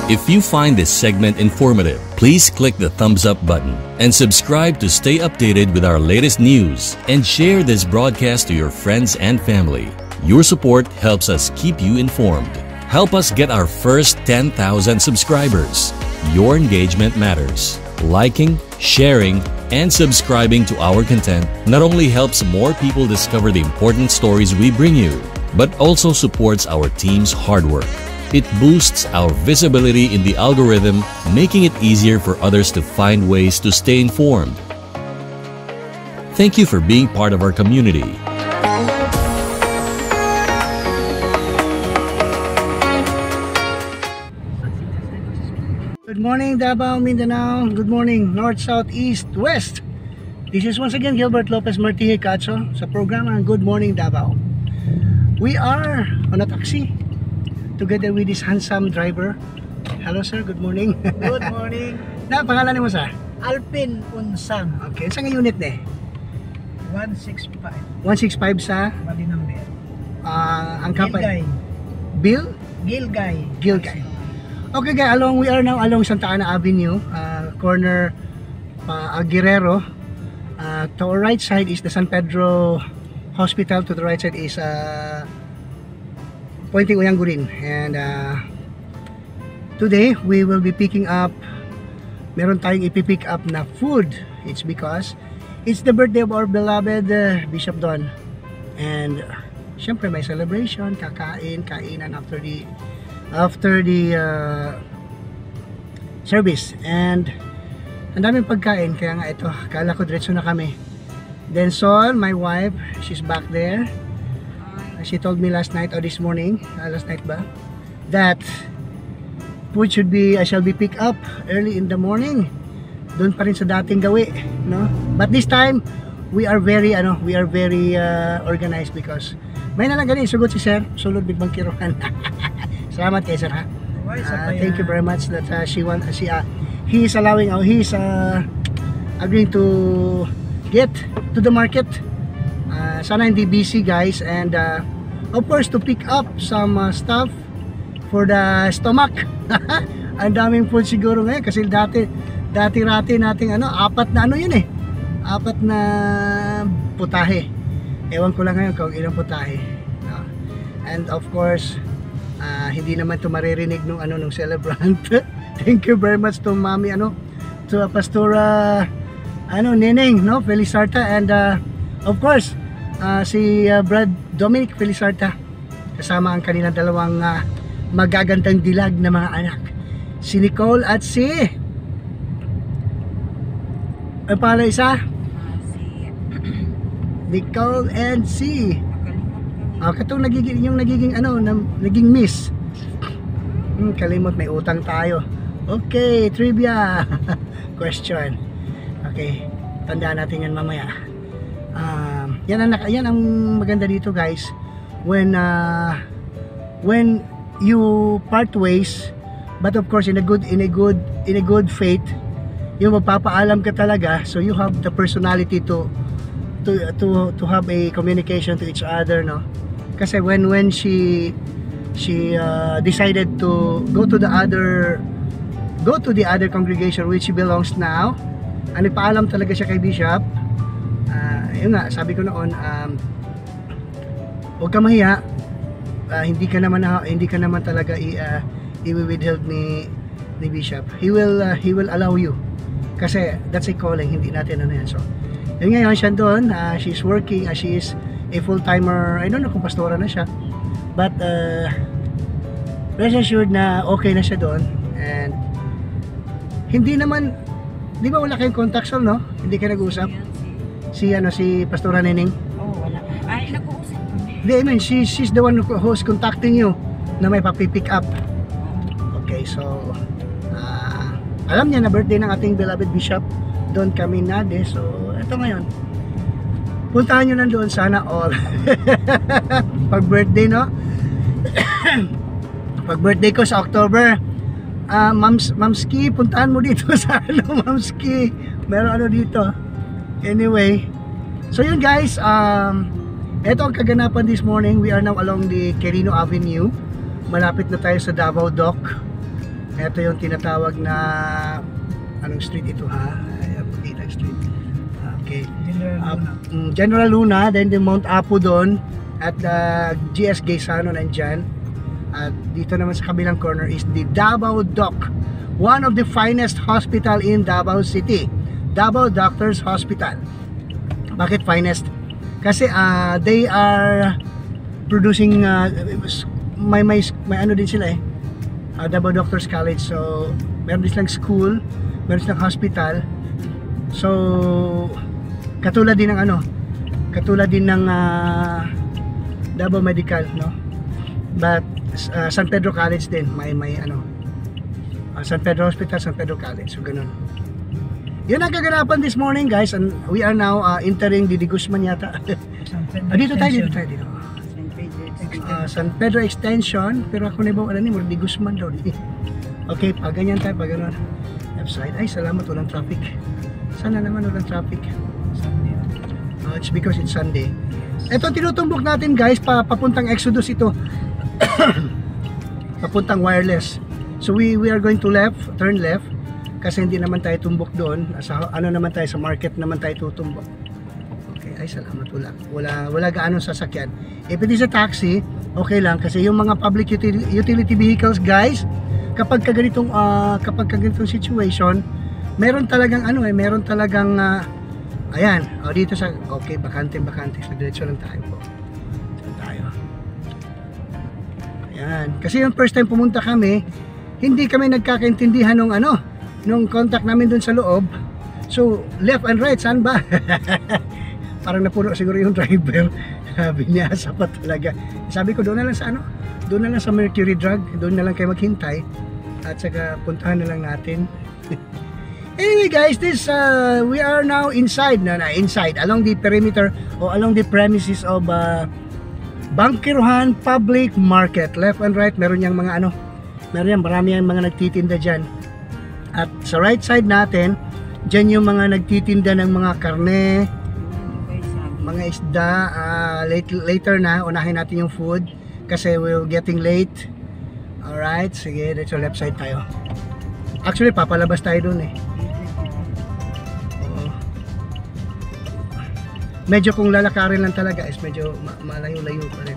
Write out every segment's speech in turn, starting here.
If you find this segment informative, please click the thumbs up button and subscribe to stay updated with our latest news, and share this broadcast to your friends and family. Your support helps us keep you informed. Help us get our first 10,000 subscribers. Your engagement matters. Liking, sharing, and subscribing to our content not only helps more people discover the important stories we bring you, but also supports our team's hard work. It boosts our visibility in the algorithm, making it easier for others to find ways to stay informed. Thank you for being part of our community. Good morning, Davao, Mindanao. Good morning, North, South, East, West. This is once again Gilbert Lopez Martije Cacho sa programa Good Morning Davao. We are on a taxi together with this handsome driver. Hello sir, good morning. Good morning. Na, pangalan mo sir? Alpin Unsang. Okay, saan nga unit na 165. 165 sa? Malinamber. Ang kapay? Gilgay. Bill? Gilgay. Gilgay. Okay guys, we are now along Santa Ana Avenue, corner Guerrero. To our right side is the San Pedro Hospital. To the right side is Pointing Uyangurin. And today we will be picking up, meron tayong ipipick up na food. It's because it's the birthday of our beloved Bishop Don. And syempre may celebration, kainan after the service. And ang daming pagkain, kaya nga ito, kala ko diretso na kami. Then Sol, my wife, she's back there. She told me last night or this morning, last night ba, that food shall be picked up early in the morning. Doon pa rin sa dating gawi, no? But this time we are very organized because may nalagani sugod si Sir, sulod big bangkirohan. Salamat kay Sir ha. Thank you very much that he is agreeing to get to the market. Sana hindi busy guys, and of course to pick up some stuff for the stomach. Ang daming food siguro ngayon kasi dati-rati nating apat na putahe. Ewan ko lang ngayon kung ilang putahe. And of course hindi naman to maririnig nung celebrant. Thank you very much to Mami to Pastora Neneng, no, Felisarta, and of course si Brad Dominic Felisarta kasama ang kanilang dalawang magagandang dilag na mga anak, si Nicole at si pala isa? Nicole and si katong naging miss. Kalimot, may utang tayo. Okay, trivia question. Okay, tandaan natin yan mamaya. Yan ang maganda dito guys, when you part ways, but of course in a good faith, yung magpapaalam ka talaga, so you have the personality to have a communication to each other, no? Kasi when she decided to go to the other congregation which she belongs now, nagpaalam talaga siya kay Bishop. Yun nga, sabi ko noon, huwag ka mahiya, hindi ka naman talaga i-withheld ni Bishop. He will allow you kasi that's a calling, hindi natin yan. So yun ngayon siya doon, she's working, she is a full-timer. I don't know kung pastora na siya, but rest assured na okay na siya doon. And hindi naman, di ba wala kayong contact, Sol, no? Hindi ka nag-usap? Si Pastora Neneng? Wala. Ay, nag-uusap kami. Hindi, I mean, she's the one who's contacting you na may papipick up. Okay, so alam niya na birthday ng ating beloved Bishop Don Caminade. So ito ngayon, puntahan nyo nandoon sana all. Pag birthday, no? Pag birthday ko sa October, Mamski, puntahan mo dito sa Mamski, meron dito. Anyway, so yun guys, ito ang kaganapan this morning. We are now along the Quirino Avenue. Malapit na tayo sa Davao Dock. Ito yung tinatawag na anong street ito ha? Pagkita street. Okay. General Luna, then the Mount Apo doon at GS Gaisano nandyan. At dito naman sa kabilang corner is the Davao Doc, one of the finest hospital in Davao City, Davao Doctors Hospital. Bakit finest? Kasi they are producing may ano din sila Davao Doctors College, so meron din silang school, meron silang hospital. So katulad din ng Davao Medical, no? But San Pedro College din may San Pedro Hospital, San Pedro College, so ganun. Yun ang kaganapan this morning, guys, and we are now entering the Guzman yata. Dito tayo. San Pedro Extension, pero ako na ba ni Di Guzman daw. Okay, pag ganyan tayo, pag ganun. Left side. Ay, salamat, walang traffic. Sana naman walang traffic. It's because it's Sunday. Ito tinutumbok natin, guys, papuntang Exodus ito. Papuntang Wireless. So we are going to turn left kasi hindi naman tayo tumbok doon. Naman tayo sa market naman tayo tutumbok. Okay, ay salamat, wala gaano sasakyan. If it is a taxi, okay lang kasi yung mga public utility vehicles, guys, kapag ganitong situation, meron talagang ayan, dito sa okay, bakante sa diretso lang tayo po. Saan tayo? Ayan, kasi yung first time pumunta kami, hindi kami nagkakaintindihan nung contact namin dun sa loob. So, left and right, saan ba? Parang napuno siguro yung driver. Binyasa pa talaga. Sabi ko, doon na lang sa Mercury Drug, doon na lang kayo maghintay. At saka puntahan na lang natin. Anyway, guys, we are now inside along the perimeter or along the premises of Bangkiruhan Public Market. Left and right, meron yang mga marami yang mga nagtitinda dyan. At sa right side natin, dyan yung mga nagtitinda ng mga karne, mga isda. Later na, unahin natin yung food kasi we're getting late. Alright, sige, dito left side tayo. Actually, papalabas tayo dun medyo kung lalakarin lang talaga is medyo malayo-layo pa rin.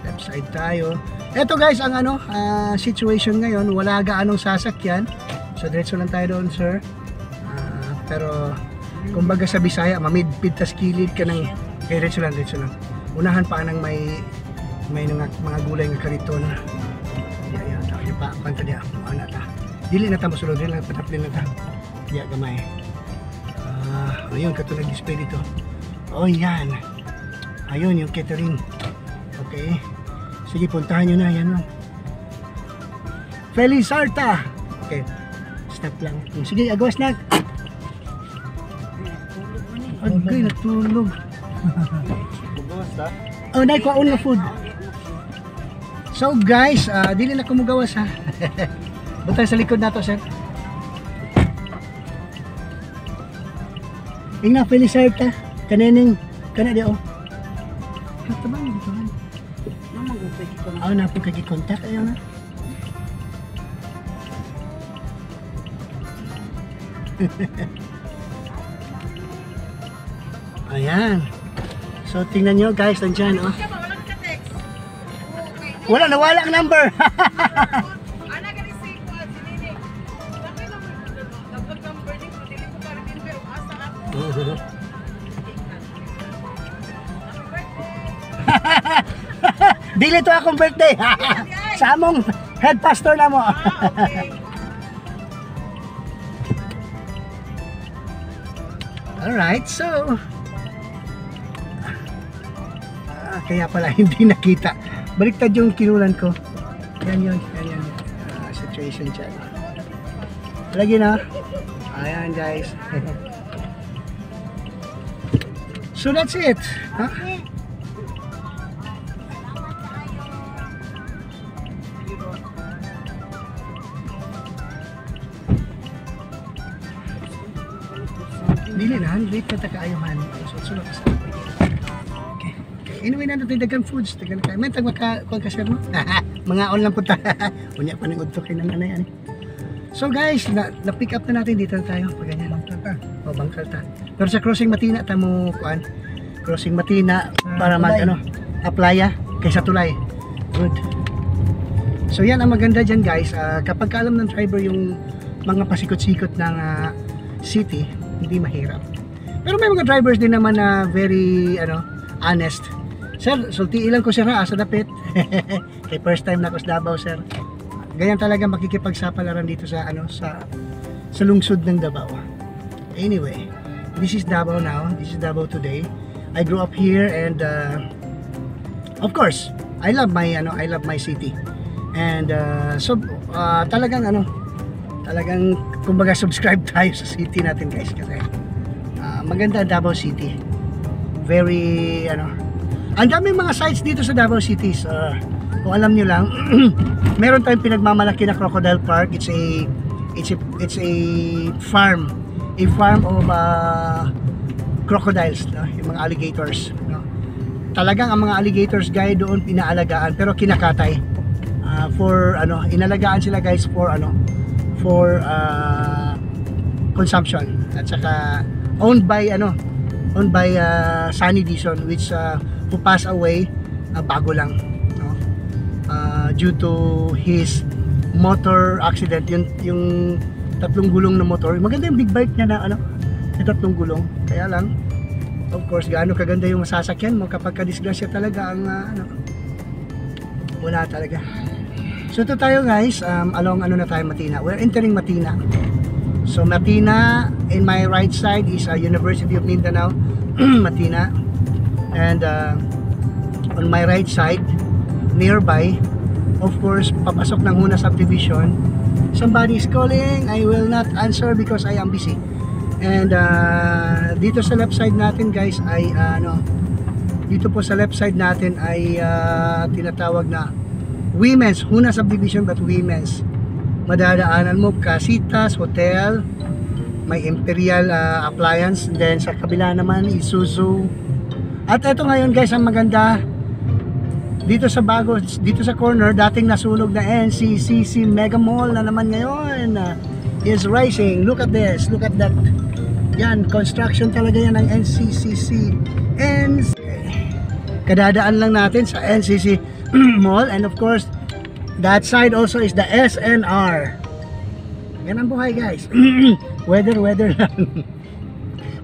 Left side tayo. Eto, guys, ang situation ngayon, wala gaanong sasakyan. So diretso lang tayo doon, sir. Pero kumbaga sa Bisaya, mamidpid tas kilid ka ng diretso lang. Unahan pa nang may mga gulay nga kariton. Yan, tayo pa kanta dia. Ano ta? Dili na ta mosulod, dili na pataplin na ta. Diya gamay. Ayun, katulad display dito. Oh, yan. Ayun, yung catering. Okay. Sige, puntahan nyo na. Yan lang. Felizarta. Okay. Stop lang. Sige, agawas na. Agay, natulog. Oh, naikwaon na food. So, guys, dili na kumugawas ha. Butay sa likod na to, sir. Ing na, Felizarta. Kanining di ito ba dito man? Na po kagi-contact ayo na. Ayan. So tingnan nyo, guys, nandiyan nawala ang number. Dili to akong birthday. Sa among head pastor na mo. Okay. Alright, so kaya pala hindi nakita. Baliktad yung kinulan ko. Yan yun. Situation dyan. Lagi na. Ayan, guys. So that's it. Huh? Dili na, late na takaayohan. Sulod sa okay. Anyway, natin dagang foods. Dagang kayo. May tagmaka-kuhan ka, sir, no? Mga on lang po ta. Unya pa ng udto kayo ng anay. So guys, na-pick up na natin dito tayo pag ganyan. Bangkalta. O Bangkalta. Pero sa crossing Matina tamo kuan. Crossing Matina para mag Tulay. ano, Aplaya kaysa Tulay. Good. So yan ang maganda diyan guys, kapag alam ng driver yung mga pasikot-sikot ng city, hindi mahirap. Pero may mga drivers din naman na very honest. Sir, sulti ilang ko sir sa dapit. Kay first time na ko sa Davao sir. Ganyan talaga makikipagsapalaran dito sa sa lungsod ng Davao. Anyway, this is Davao now. This is Davao today. I grew up here and of course, I love my city. And so talagang kumbaga subscribe tayo sa city natin guys kasi maganda ang Davao City. Very ang daming mga sites dito sa Davao City. Kung alam niyo lang, meron tayong pinagmamalaki na Crocodile Park. It's a farm of crocodiles, no? Yung mga alligators, no? Talagang ang mga alligators guys doon pinaalagaan pero kinakatay. Inalagaan sila guys for consumption at saka owned by Sunny Dizon which who passed away bago lang, no? Due to his motor accident, yung tatlong gulong na motor. Maganda yung big bike niya na yung tatlong gulong, kaya lang of course gaano kaganda yung masasakyan mo kapag kadisgrasya talaga ang wala talaga. So ito tayo guys, along na tayo Matina. We're entering Matina. So Matina, in my right side is University of Mindanao, Matina. And on my right side, nearby, of course, papasok ng Huna subdivision. Somebody is calling, I will not answer because I am busy. And dito sa left side natin guys ay dito po sa left side natin ay tinatawag na women's, Huna subdivision but women's. Madadaanan mo Casitas Hotel, may Imperial Appliance, then sa kabila naman Isuzu. At ito ngayon guys ang maganda dito sa corner, dating nasunog na NCCC Mega Mall na naman ngayon is rising. Look at this, look at that. Yan, construction talaga yan ng NCCC. Kadadaan lang natin sa NCC Mall, and of course that side also is the SNR. Yan ang buhay guys. weather lang.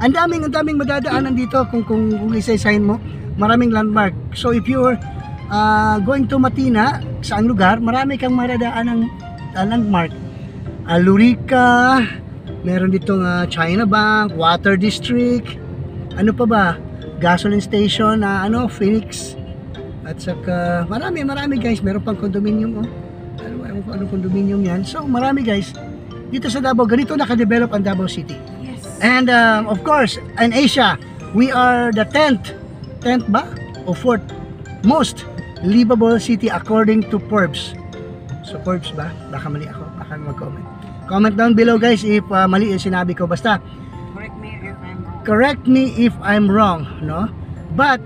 ang daming madadaanan dito kung isa-isahin mo. Maraming landmark. So if you're going to Matina, saang lugar, marami kang maradaan ng landmark. Lurica, meron ditong China Bank, Water District, ano pa ba, gasoline station na Phoenix. At saka marami guys, meron pang condominium ano condominium yan. So marami guys dito sa Davao, ganito naka-develop ang Davao City. Yes. And of course in Asia, we are the 10th ba o 4th most livable city according to Forbes. So Forbes ba? Baka mali ako, baka mag-comment. Comment down below guys if mali yung sinabi ko. Basta correct me if I'm wrong, no? But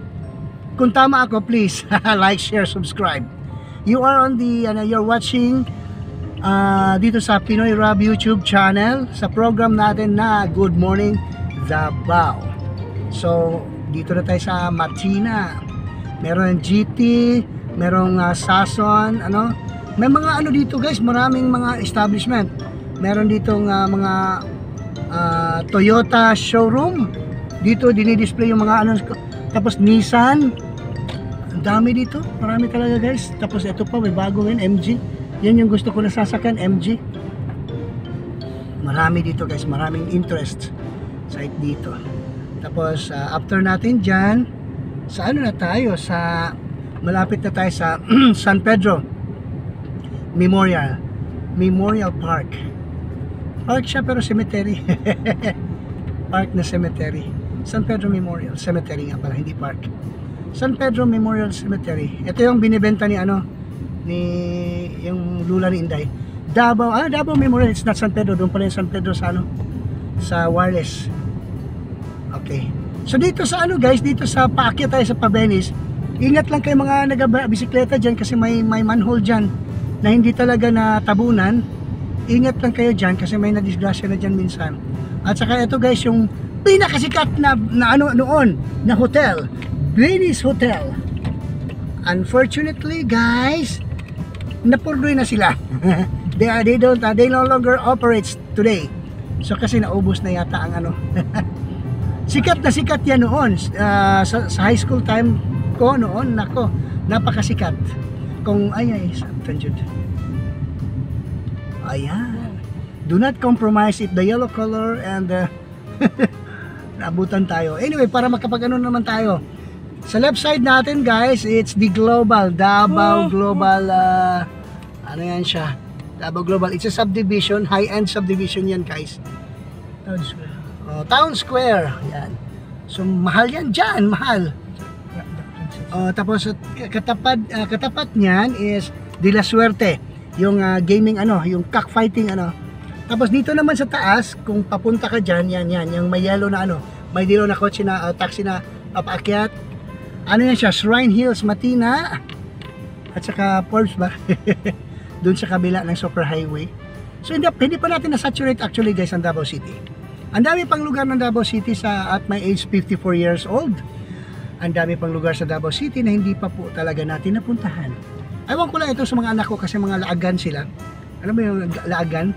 kung tama ako, please like, share, subscribe. You are on the you're watching dito sa Pinoy Rob YouTube channel sa program natin na Good Morning Davao. So dito na tayo sa Matina. Meron GT, merong Sason, may mga dito guys, maraming mga establishment. Meron ditong mga Toyota showroom. Dito dinidisplay yung mga tapos Nissan. Ang dami dito, marami talaga guys. Tapos ito pa, may bago ngayon, MG. Yan yung gusto ko na sasakyan, MG. Marami dito guys, maraming interest site dito. Tapos after natin dyan, sa na tayo, sa malapit na tayo sa San Pedro Memorial Park. Park siya pero cemetery. Park na cemetery. San Pedro Memorial Cemetery nga pala, hindi park. San Pedro Memorial Cemetery. Ito yung binibenta ni yung lula ni Inday. Davao Memorial, it's not San Pedro. Doon pala yung San Pedro sa sa Wireless. Okay. So dito sa guys, dito sa paakyat tayo sa Pabenis. Ingat lang kayo mga nagbisikleta diyan kasi may manhole diyan na hindi talaga natabunan. ingat lang kayo dyan kasi may nadisgrasya na dyan minsan. At saka ito guys, yung pinakasikat na ano noon na hotel, Venice Hotel. Unfortunately guys, napurdoy na sila. they no longer operates today. So kasi naubos na yata ang ano. Sikat na sikat yan noon sa high school time ko noon, nako, napakasikat. Kung tanjud. Ayan. Do not compromise if the yellow color and naabutan tayo. Anyway, para makapag-ano naman tayo. Sa left side natin guys, it's the Global, Davao Global, ano yan siya? Davao Global, it's a subdivision, high-end subdivision yan guys. Town Square. Town Square, yan. So mahal yan dyan, mahal. Tapos katapat niyan is De La Suerte, yung gaming ano, yung cockfighting ano. Tapos dito naman sa taas, kung papunta ka dyan, yan, yung may yellow na ano, may dilaw na kotse na taxi na papaakyat. Ano yan siya, Shrine Hills, Matina, at saka Forbes ba? Doon sa kabila ng Super Highway. So hindi pa natin na-saturate actually guys ang Davao City. Ang dami pang lugar ng Davao City at my age 54 years old. Ang dami pang lugar sa Davao City na hindi pa po talaga natin napuntahan. Ewan ko lang ito sa mga anak ko kasi mga laagan sila. Alam mo yung laagan?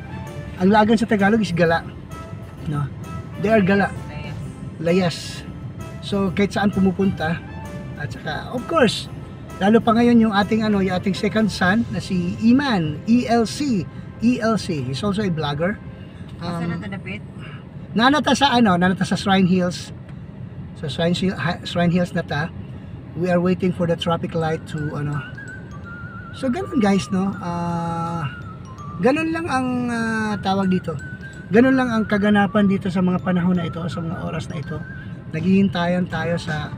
Ang laagan sa Tagalog is gala. No? They are gala. Layas. So kahit saan pumupunta. At saka of course, lalo pa ngayon yung ating ano, yung ating second son na si Iman, ELC. He's also a vlogger. Saan na tadapit? Nanata sa Shrine Hills. So Shrine Hills na ta. We are waiting for the traffic light to ano. So ganun guys, no. Ganun lang ang tawag dito. Ganun lang ang kaganapan dito sa mga panahon na ito, sa mga oras na ito. Naghihintayan tayo sa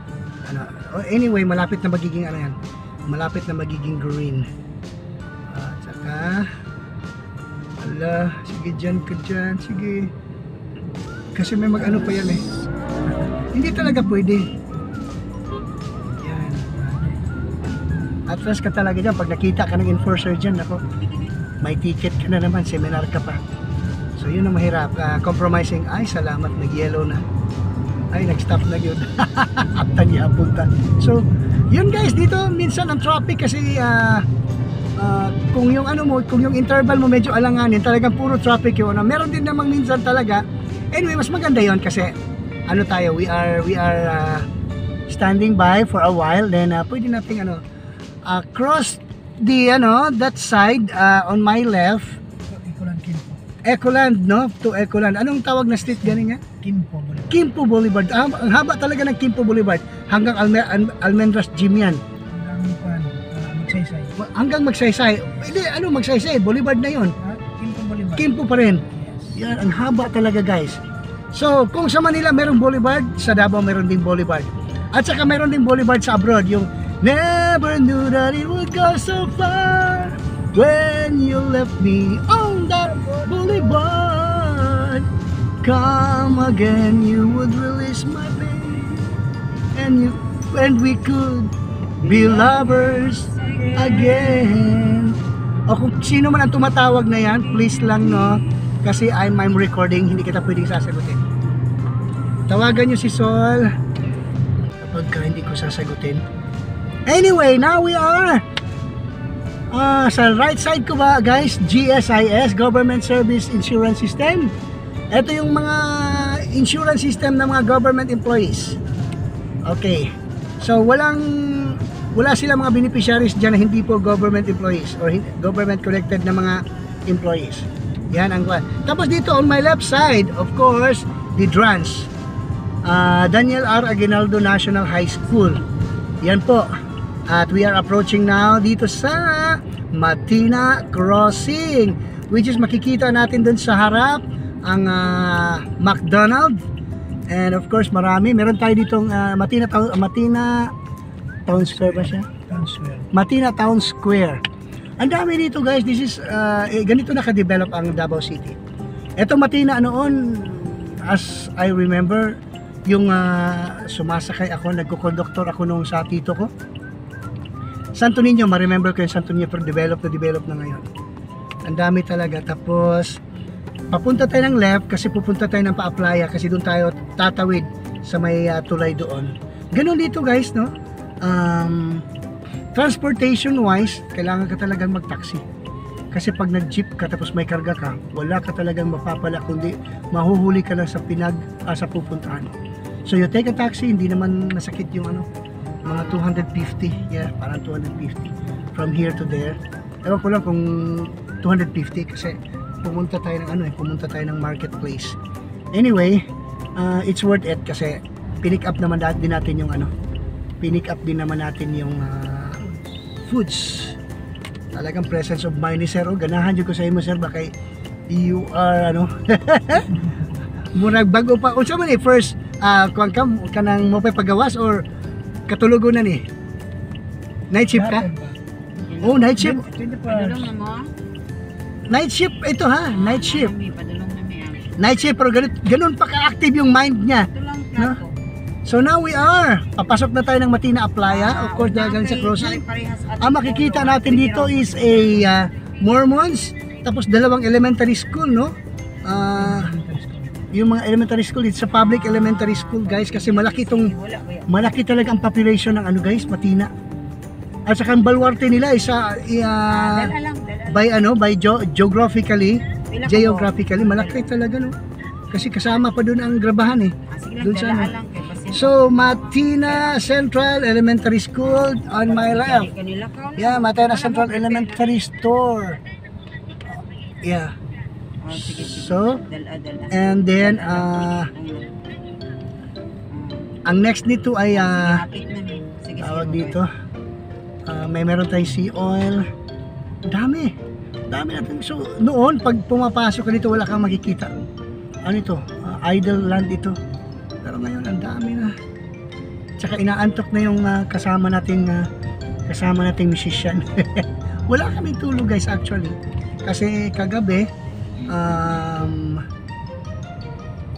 ano. Anyway, malapit na magiging ano yan. Malapit na magiging green. Saka sige dyan ka dyan, sige. Kasi may mag-ano pa yan eh. Hindi talaga pwede. Yan. Atras ka talaga dyan. Pag nakita ka ng enforcer dyan, ako, may ticket ka na naman, seminar ka pa. So yun ang mahirap. Compromising, ay salamat, nag-yellow na. Ay, nag-stop na yun. Apta niya punta. So, yun guys, dito minsan ang traffic kasi kung yung ano mo, kung yung interval mo medyo alanganin, talagang puro traffic yun. Meron din namang minsan talaga. Anyway, mas maganda yon kasi ano tayo, we are standing by for a while, then pwede nating ano cross the that side on my left. Ecoland, no? To Ecoland. Anong tawag na street galing nga? Kimpo Boulevard. Kimpo Boulevard. Ang haba talaga ng Kimpo Boulevard hanggang Almendras Gym yan. Magsaysay. Hanggang Magsaysay. Hindi, Magsaysay, Boulevard na yon. Kimpo Boulevard. Kimpo pa rin. Yan, ang haba talaga guys. So, kung sa Manila merong boulevard, sa Davao meron ding boulevard. At saka meron ding boulevard sa abroad, yung never knew that it would go so far when you left me on that boulevard. Come again, you would release my pain, and we could be lovers again. O kung sino man ang tumatawag na yan, please lang no. Kasi I'm recording, hindi kita pwedeng sasagutin. Tawagan nyo si Sol kapag hindi ko sasagutin. Anyway, now we are sa right side ko ba guys, GSIS, Government Service Insurance System. Ito yung mga insurance system ng mga government employees. Okay. So wala silang mga beneficiaries dyan na hindi po government employees or government connected na mga employees. Yan ang kwan. Tapos dito on my left side, of course, the DRANS. Daniel R. Aguinaldo National High School. Yan po. At we are approaching now dito sa Matina Crossing, which is makikita natin dun sa harap ang McDonald's. And of course, marami. Meron tayo ditong Matina Town Square ba siya? Town Square. Matina Town Square. Ang dami dito guys, this is ganito naka-develop ang Davao City. Ito Matina noon, as I remember, yung sumasakay ako, nagko-conductor ako nung sa tito ko. Santo Niño, ma-remember ko yung Santo Niño pero develop na ngayon. Ang dami talaga. Tapos papunta tayo ng left kasi pupunta tayo ng Paaplaya kasi doon tayo tatawid sa may tulay doon. Ganun dito guys, no? Transportation wise, kailangan ka talagang mag-taxi. Kasi pag nag-jeep ka tapos may karga ka, wala ka talagang mapapala kundi mahuhuli ka lang sa sa pupuntahan. So you take a taxi, hindi naman masakit yung mga 250. Yeah, parang 250 from here to there. Ewan ko lang kung 250 kasi pumunta tayo ng marketplace. Anyway, it's worth it kasi pinick up naman din natin yung foods. Talagang presence of mind ni sir. Ganahan dyan ko sa imo sir, baka you are murag bago pa unsa man first kuan ka kanang mo pa pagawas or katulugo na ni night shift ka? Night shift. Padulong na mo? Night shift ito ha, night shift. Padulong na mi. Night shift pero ganun pa ka-active yung mind niya. Ito lang No? plato. So now we are. Papasok na tayo ng Matina Aplaya. Of course, dahil sa crossing. Ang makikita natin dito is a Mormons. Tapos dalawang elementary school, no? Yung mga elementary school, it's a public elementary school, guys. Kasi malaki talaga ang population ng guys, Matina. At saka ang baluarte nila is by geographically malaki talaga, no? Kasi kasama pa doon ang grabahan doon sa So, Matina Central Elementary School on my left. Yeah, Matina Central Elementary Store. Yeah. So, and then ang next nito ay tawag dito. Meron tayong sea oil. Dami natin. So, noon pag pumapasok ka dito wala kang makikita. Ano ito? Idle land ito. Pero ngayon ang dami na. Tsaka inaantok na yung kasama nating musician. Wala kaming tulog guys actually. Kasi kagabi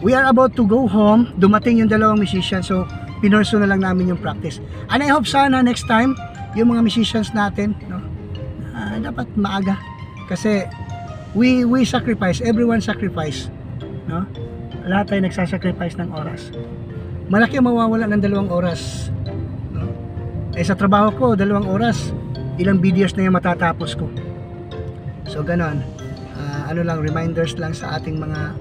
we are about to go home. Dumating yung dalawang musician, so pinorso na lang namin yung practice. And I hope sana next time yung mga musicians natin, no, dapat maaga. Kasi we sacrifice, everyone sacrifice, no? Lahat tayo nagsasacrifice ng oras. Malaki ang mawawala ng 2 oras, no? Sa trabaho ko 2 oras, ilang videos na yung matatapos ko. So ganon. Lang, reminders lang sa ating mga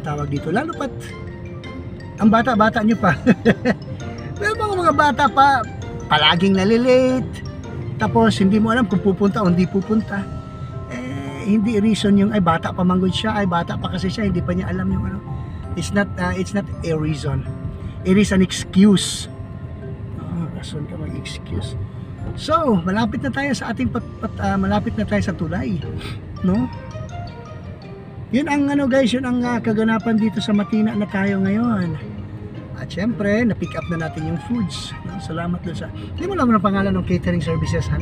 tawag dito. Lalo pat ang bata-bata nyo pa. Well, mga bata pa palaging nalilate. Tapos hindi mo alam kung pupunta o hindi pupunta. Hindi reason yung ay bata pa manggod siya, ay bata pa kasi siya, hindi pa niya alam yung It's not a reason. It is an excuse. Rason ka mag-excuse. So, malapit na tayo sa ating malapit na tayo sa tulay, no? Yun ang guys, yun ang kaganapan dito sa Matina na tayo ngayon. At syempre, na-pick up na natin yung foods, no? Salamat doon sa hindi mo alam ang pangalan ng catering services, ha?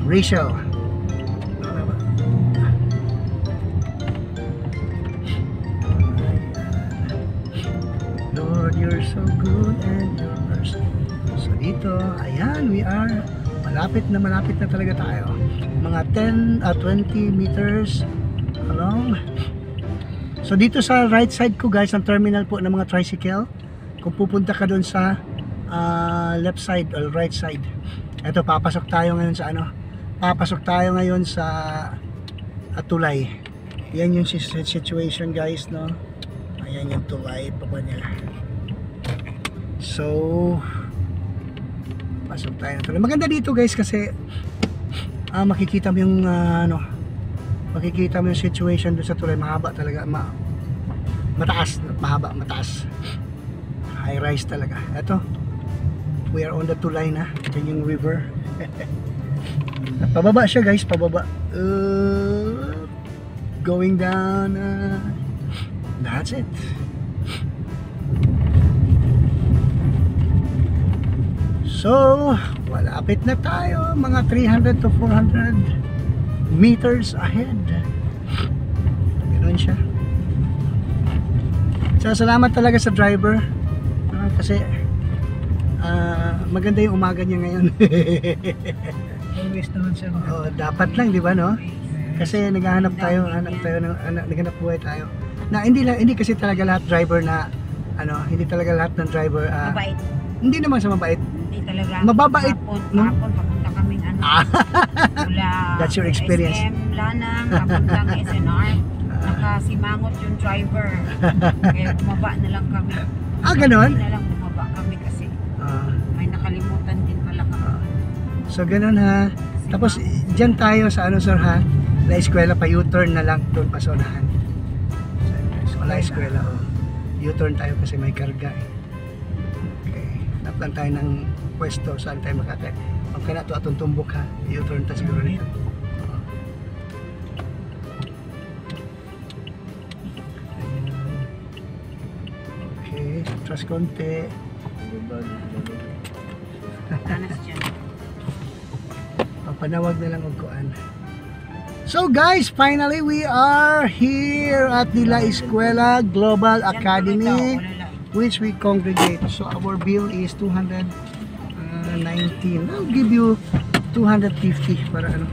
Rachel. Lord, you're so good and your mercy. So dito, ayan, we are malapit na talaga tayo. Mga 20 meters along. So dito sa right side ko guys, ang terminal po ng mga tricycle. Kung pupunta ka doon sa left side or right side. Ito, papasok tayo ngayon sa Papasok tayo ngayon sa tulay. Yan yung situation guys, no? Ayan yung tulay pa ba niya. So pasok tayo na tulay. Maganda dito guys kasi makikita mo yung makikita mo yung situation doon sa tulay. Mahaba talaga, mataas, high rise talaga. Ito, we are on the tulay na. Ito yung river. Pababa siya guys, pababa. Going down. That's it. So, malapit na tayo. Mga 300 to 400 meters ahead. Ganoon siya. So, salamat talaga sa driver. Kasi maganda yung umaga niya ngayon. always naman sir. Oh, dapat lang, di ba, no? Kasi naghahanap tayo naghanap buhay tayo. Na hindi kasi talaga lahat driver na hindi talaga lahat ng driver Mabait. hindi naman sa mabait. Hindi talaga. Mababait. Hapon, papunta kaming mula That's your experience. SM Lanang, papuntang SNR. Nakasimangot yung driver. Kaya bumaba na lang kami. Ganon? Hindi na lang bumaba kami kasi may nakalimutan din pala kami. So ganun ha. Tapos diyan tayo sa sir ha, La Eskwela pa U-turn na lang doon pa sa unahan. So La Eskwela U-turn tayo kasi may karga eh. Okay. Naplan tayo ng pwesto saan tayo makakaya. Pag ka na ito atong tumbok ha, U-turn ta siguro nito. Okay, trust konti. Tanas dyan. Panawag na lang og kuan. So guys, finally we are here at the La Eskwela Global Academy, which we congregate. So our bill is 219. I'll give you 250 para ano.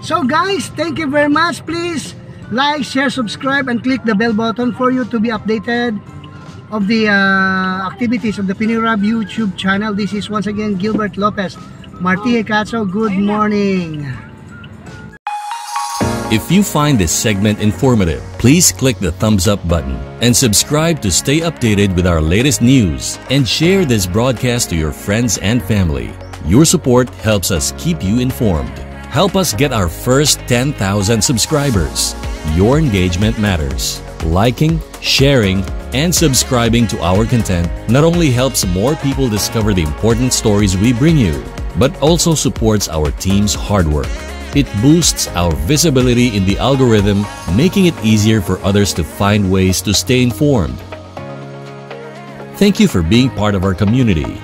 So guys, thank you very much. Please like, share, subscribe, and click the bell button for you to be updated of the activities of the Pinirab YouTube channel. This is once again Gilbert Lopez. Marti Hecatso, good morning. If you find this segment informative, please click the thumbs up button and subscribe to stay updated with our latest news, and share this broadcast to your friends and family. Your support helps us keep you informed. Help us get our first 10,000 subscribers. Your engagement matters. Liking, sharing, and subscribing to our content not only helps more people discover the important stories we bring you, but also supports our team's hard work. It boosts our visibility in the algorithm, making it easier for others to find ways to stay informed. Thank you for being part of our community.